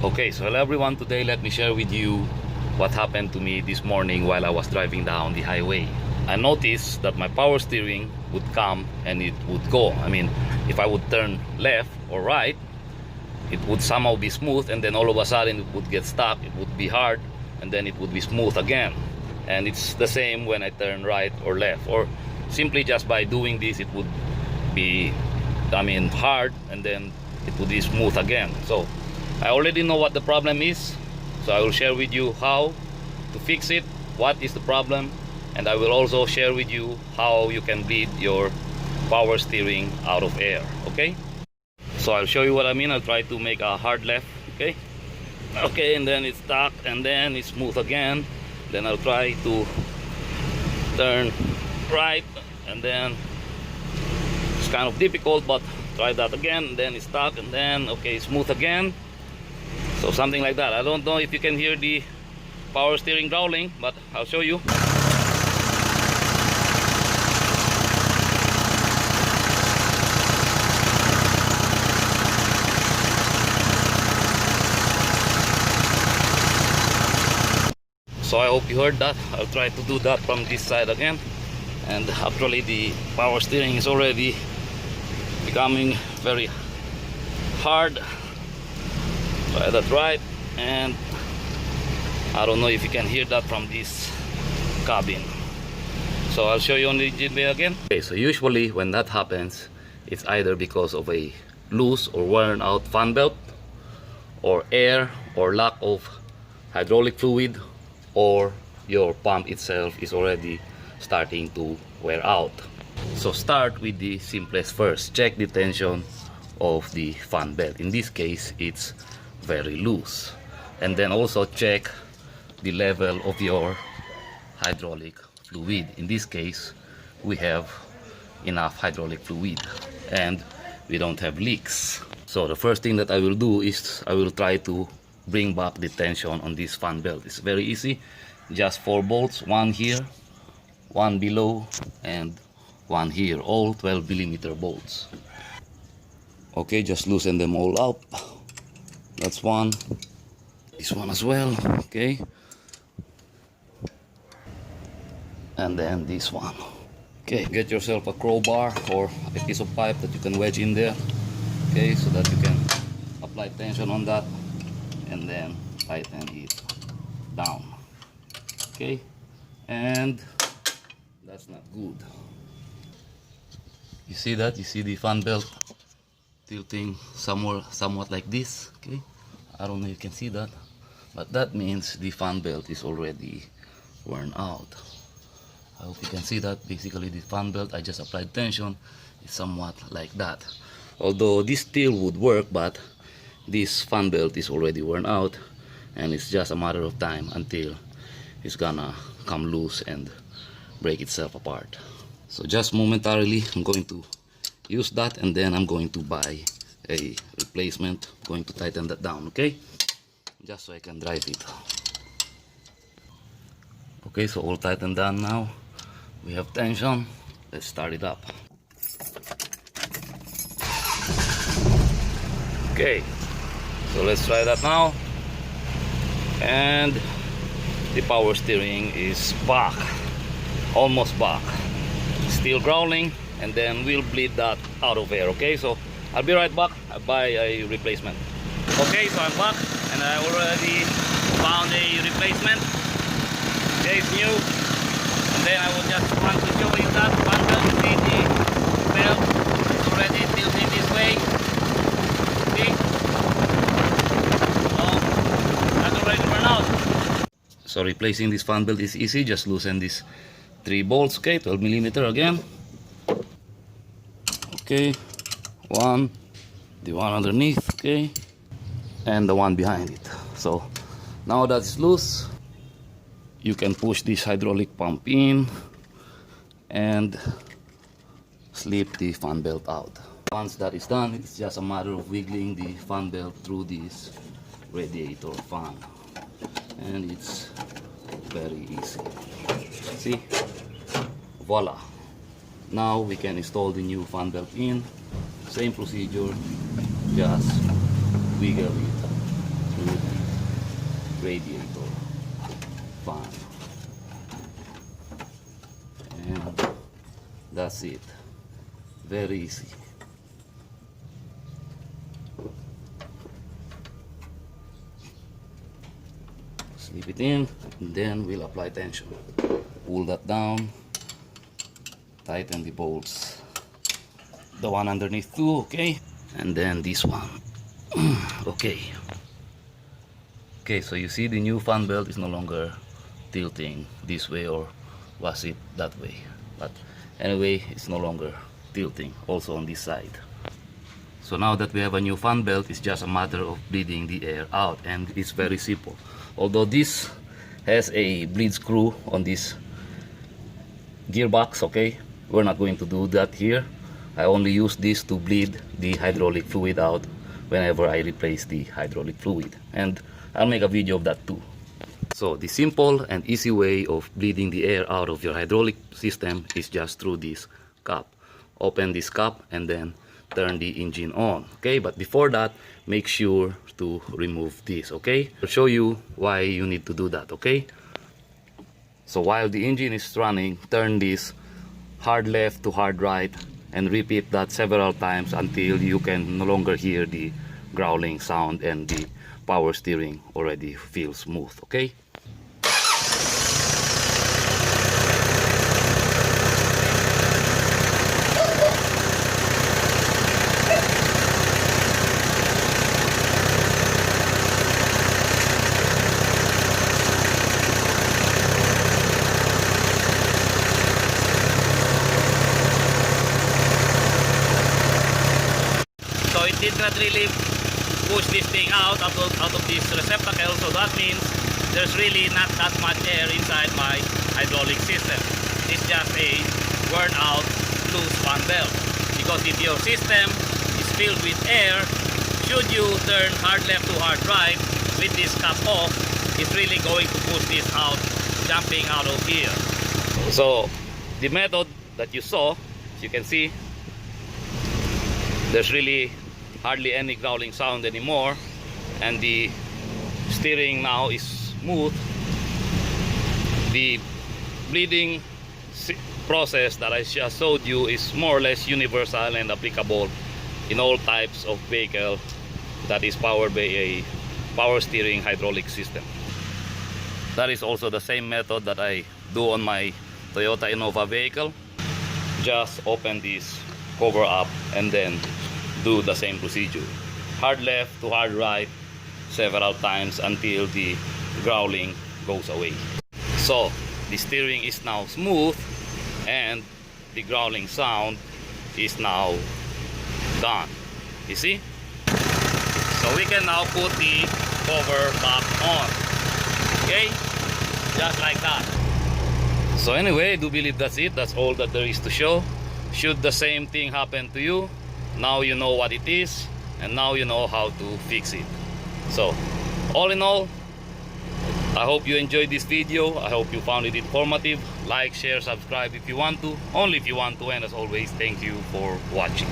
Okay, so hello everyone. Today let me share with you what happened to me this morning while I was driving down the highway. I noticed that my power steering would come and it would go. I mean, if I would turn left or right, it would somehow be smooth, and then all of a sudden it would get stuck. It would be hard, and then it would be smooth again. And it's the same when I turn right or left, or simply just by doing this it would be, hard, and then it would be smooth again. So I already know what the problem is, so I will share with you how to fix it, what is the problem, and I will also share with you how you can bleed your power steering out of air. Okay, so I'll show you what I mean. I'll try to make a hard left. Okay, and then it's stuck, and then it's smooth again. Then I'll try to turn right, and then it's kind of difficult, but try that again, and then it's stuck, and then okay, smooth again. So something like that. I don't know if you can hear the power steering growling, but I'll show you. So I hope you heard that. I'll try to do that from this side again. And actually the power steering is already becoming very hard. Try that right, and I don't know if you can hear that from this cabin. So I'll show you on the GBA again. Okay, so usually when that happens, it's either because of a loose or worn out fan belt, or air, or lack of hydraulic fluid, or your pump itself is already starting to wear out. So start with the simplest first. Check the tension of the fan belt. In this case, it's very loose. And then also check the level of your hydraulic fluid. In this case, we have enough hydraulic fluid and we don't have leaks. So the first thing that I will do is I will try to bring back the tension on this fan belt. It's very easy. Just 4 bolts, one here, one below, and one here, all 12mm bolts. Okay, just loosen them all up. That's one. This one as well. Okay, and then this one. Okay, get yourself a crowbar or a piece of pipe that you can wedge in there. Okay, so that you can apply tension on that and then tighten it down. Okay, and that's not good. You see that? You see the fan belt tilting somewhat like this. Okay, I don't know if you can see that, but that means the fan belt is already worn out. I hope you can see that. Basically the fan belt, I just applied tension, is somewhat like that. Although this still would work, but this fan belt is already worn out, and it's just a matter of time until it's gonna come loose and break itself apart. So just momentarily I'm going to use that, and then I'm going to buy a replacement. I'm going to tighten that down, okay, just so I can drive it. Okay, so all tightened down now. We have tension. Let's start it up. Okay, so let's try that now. And the power steering is back, almost back. Still growling, and then we'll bleed that out of air. Okay, so I'll be right back. I'll buy a replacement. Okay, so I'm back, and I already found a replacement. Okay, it's new. And then I will just want to show you that fan belt. See the belt is already tilted this way. See? So that's already worn out. So replacing this fan belt is easy. Just loosen these 3 bolts. Okay, 12mm again. Okay, one, the one underneath, okay, and the one behind it. So now that it's loose, you can push this hydraulic pump in and slip the fan belt out. Once that is done, it's just a matter of wiggling the fan belt through this radiator fan, and it's very easy. See? Voila! Now we can install the new fan belt in. Same procedure, just wiggle it through radiator fan. And that's it. Very easy. Slip it in, and then we'll apply tension. Pull that down, tighten the bolts. The one underneath too, okay? And then this one. Okay. Okay, so you see the new fan belt is no longer tilting this way, or was it that way? But anyway, it's no longer tilting also on this side. So now that we have a new fan belt, it's just a matter of bleeding the air out, and it's very simple. Although this has a bleed screw on this gearbox, okay, we're not going to do that here. I only use this to bleed the hydraulic fluid out whenever I replace the hydraulic fluid, and I'll make a video of that too. So the simple and easy way of bleeding the air out of your hydraulic system is just through this cap. Open this cap and then turn the engine on, okay? But before that, make sure to remove this, okay? I'll show you why you need to do that, okay? So while the engine is running, turn this hard left to hard right and repeat that several times until you can no longer hear the growling sound and the power steering already feels smooth, okay? So it did not really push this thing out of this receptacle, so that means there's really not that much air inside my hydraulic system. It's just a worn out loose fan belt. Because if your system is filled with air, should you turn hard left to hard right with this cap off, it's really going to push this out, jumping out of here. So the method that you saw, as you can see, there's really hardly any growling sound anymore, and the steering now is smooth. The bleeding process that I just showed you is more or less universal and applicable in all types of vehicle that is powered by a power steering hydraulic system. That is also the same method that I do on my Toyota Innova vehicle. Just open this cover up and then do the same procedure. Hard left to hard right several times until the growling goes away. So the steering is now smooth and the growling sound is now gone. You see? So we can now put the cover back on. Okay? Just like that. So anyway, I do believe that's it. That's all that there is to show. Should the same thing happen to you, now you know what it is, and now you know how to fix it. So all in all, I hope you enjoyed this video. I hope you found it informative. Like, share, subscribe if you want to, only if you want to, and as always, thank you for watching.